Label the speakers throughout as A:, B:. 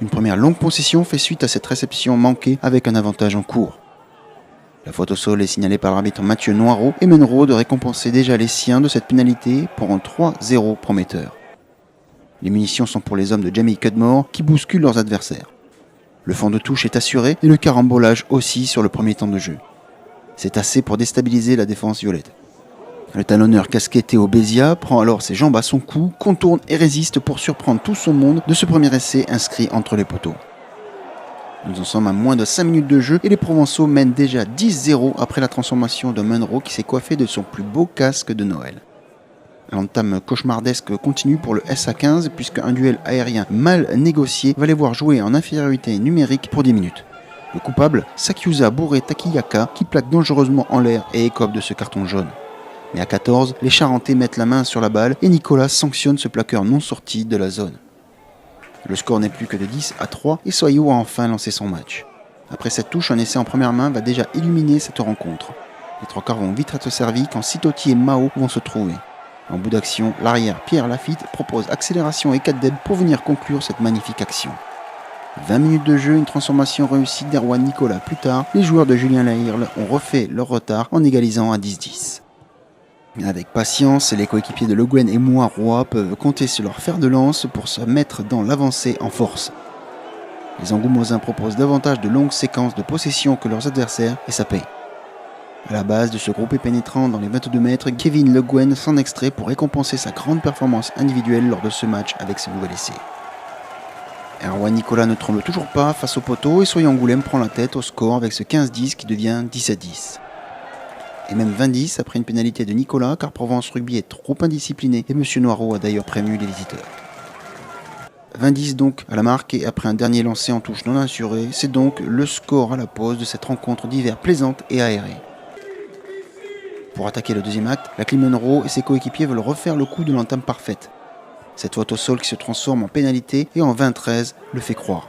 A: Une première longue possession fait suite à cette réception manquée avec un avantage en cours. La faute au sol est signalée par l'arbitre Mathieu Noirot et Munro de récompenser déjà les siens de cette pénalité pour un 3-0 prometteur. Les munitions sont pour les hommes de Jamie Cudmore qui bousculent leurs adversaires. Le fond de touche est assuré et le carambolage aussi sur le premier temps de jeu. C'est assez pour déstabiliser la défense violette. Le talonneur casqué Théo Bézia prend alors ses jambes à son cou, contourne et résiste pour surprendre tout son monde de ce premier essai inscrit entre les poteaux. Nous en sommes à moins de 5 minutes de jeu et les Provençaux mènent déjà 10-0 après la transformation de Munro qui s'est coiffé de son plus beau casque de Noël. L'entame cauchemardesque continue pour le SA15 puisque un duel aérien mal négocié va les voir jouer en infériorité numérique pour 10 minutes. Le coupable, Sakyusa Bouré Takiyaka qui plaque dangereusement en l'air et écope de ce carton jaune. Mais à 14, les Charentais mettent la main sur la balle et Nicolas sanctionne ce plaqueur non sorti de la zone. Le score n'est plus que de 10-3 et Soyo a enfin lancé son match. Après cette touche, un essai en première main va déjà illuminer cette rencontre. Les trois quarts vont vite être servis quand Sitoti et Mao vont se trouver. En bout d'action, l'arrière Pierre Lafitte propose accélération et 4 dead pour venir conclure cette magnifique action. 20 minutes de jeu, une transformation réussie d'Erwan Nicolas plus tard, les joueurs de Julien Lahirle ont refait leur retard en égalisant à 10-10. Avec patience, les coéquipiers de Le Guen et Roy peuvent compter sur leur fer de lance pour se mettre dans l'avancée en force. Les Angoumoisins proposent davantage de longues séquences de possession que leurs adversaires et ça paye. À la base de ce groupé pénétrant dans les 22 mètres, Kevin Le Guen s'en extrait pour récompenser sa grande performance individuelle lors de ce match avec ce nouvel essai. Erwan Nicolas ne tremble toujours pas face au poteau et Soyo Angoulême prend la tête au score avec ce 15-10 qui devient 10-10. Et même 20-10 après une pénalité de Nicolas car Provence Rugby est trop indiscipliné et M. Noirot a d'ailleurs prévenu les visiteurs. 20-10 donc à la marque et après un dernier lancé en touche non assuré, c'est donc le score à la pause de cette rencontre d'hiver plaisante et aérée. Pour attaquer le deuxième acte, la Munro et ses coéquipiers veulent refaire le coup de l'entame parfaite. Cette faute au sol qui se transforme en pénalité et en 20-13 le fait croire.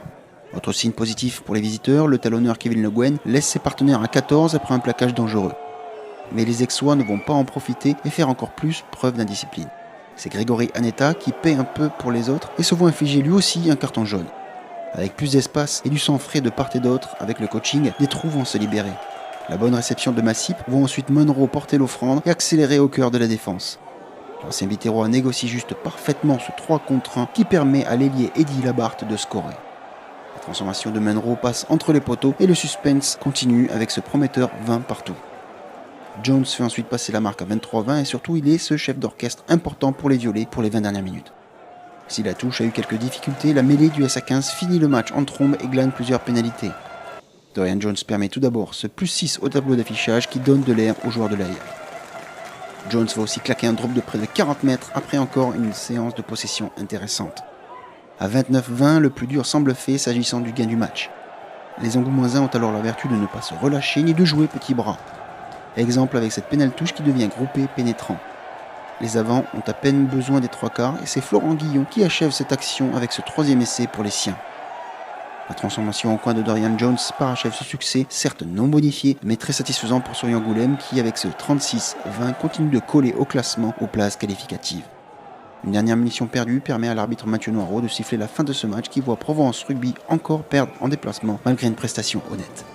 A: Autre signe positif pour les visiteurs, le talonneur Kevin Le Guen laisse ses partenaires à 14 après un plaquage dangereux. Mais les Aixois ne vont pas en profiter et faire encore plus preuve d'indiscipline. C'est Grégory Aneta qui paie un peu pour les autres et se voit infliger lui aussi un carton jaune. Avec plus d'espace et du sang frais de part et d'autre, avec le coaching, des trous vont se libérer. La bonne réception de Massip vont ensuite Munro porter l'offrande et accélérer au cœur de la défense. L'ancien Viterrois négocie juste parfaitement ce 3 contre 1 qui permet à l'ailier Eddie Labarthe de scorer. La transformation de Munro passe entre les poteaux et le suspense continue avec ce prometteur 20 partout. Jones fait ensuite passer la marque à 23-20 et surtout il est ce chef d'orchestre important pour les violets pour les 20 dernières minutes. Si la touche a eu quelques difficultés, la mêlée du SA15 finit le match en trombe et glane plusieurs pénalités. Dorian Jones permet tout d'abord ce +6 au tableau d'affichage qui donne de l'air aux joueurs de l'AIR. Jones va aussi claquer un drop de près de 40 mètres après encore une séance de possession intéressante. À 29-20, le plus dur semble fait s'agissant du gain du match. Les Angoumoisins ont alors la vertu de ne pas se relâcher ni de jouer petit bras. Exemple avec cette pénale touche qui devient groupé pénétrant. Les avants ont à peine besoin des 3 quarts et c'est Florent Guillon qui achève cette action avec ce 3e essai pour les siens. La transformation en coin de Dorian Jones parachève ce succès, certes non modifié, mais très satisfaisant pour Soyo Angoulême qui, avec ce 36-20, continue de coller au classement aux places qualificatives. Une dernière munition perdue permet à l'arbitre Mathieu Noirot de siffler la fin de ce match qui voit Provence Rugby encore perdre en déplacement malgré une prestation honnête.